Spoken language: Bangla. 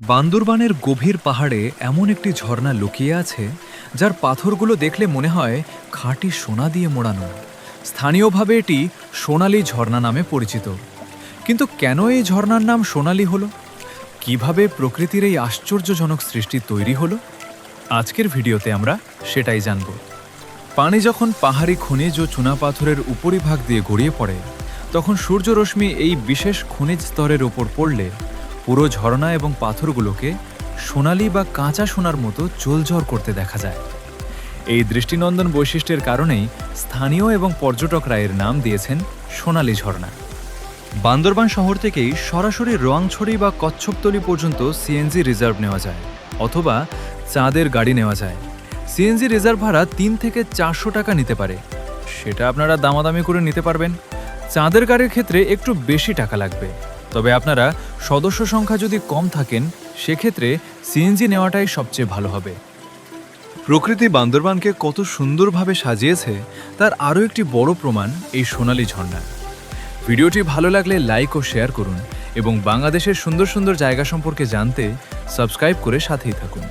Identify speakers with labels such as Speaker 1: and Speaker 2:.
Speaker 1: বান্দরবানের গভীর পাহাড়ে এমন একটি ঝর্ণা লুকিয়ে আছে যার পাথরগুলো দেখলে মনে হয় খাঁটি সোনা দিয়ে মোড়ানো। স্থানীয়ভাবে এটি সোনালী ঝর্ণা নামে পরিচিত। কিন্তু কেন এই ঝর্ণার নাম সোনালী হলো? কিভাবে প্রকৃতির এই আশ্চর্যজনক সৃষ্টি তৈরি হলো? আজকের ভিডিওতে আমরা সেটাই জানব। পানি যখন পাহাড়ি খনিজ ও চুনাপাথরের উপরিভাগ দিয়ে গড়িয়ে পড়ে, তখন সূর্যরশ্মি এই বিশেষ খনিজ স্তরের ওপর পড়লে পুরো ঝর্ণা এবং পাথরগুলোকে সোনালি বা কাঁচা সোনার মতো জ্বলজ্বল করতে দেখা যায়। এই দৃষ্টিনন্দন বৈশিষ্ট্যের কারণেই স্থানীয় এবং পর্যটকরা এর নাম দিয়েছেন সোনালী ঝর্ণা। বান্দরবান শহর থেকেই সরাসরি রোয়াংছড়ি বা কচ্ছপতলি পর্যন্ত সিএনজি রিজার্ভ নেওয়া যায়, অথবা চাঁদের গাড়ি নেওয়া যায়। সিএনজি রিজার্ভ ভাড়া ৩ থেকে 400 টাকা নিতে পারে। সেটা আপনারা দামাদামি করে নিতে পারবেন। চাঁদের গাড়ির ক্ষেত্রে একটু বেশি টাকা লাগবে, তবে আপনারা সদস্য সংখ্যা যদি কম থাকেন সেক্ষেত্রে সিএনজি নেওয়াটাই সবচেয়ে ভালো হবে। প্রকৃতি বান্দরবানকে কত সুন্দরভাবে সাজিয়েছে তার আরও একটি বড় প্রমাণ এই সোনালী ঝর্ণা। ভিডিওটি ভালো লাগলে লাইক ও শেয়ার করুন এবং বাংলাদেশের সুন্দর সুন্দর জায়গা সম্পর্কে জানতে সাবস্ক্রাইব করে সাথেই থাকুন।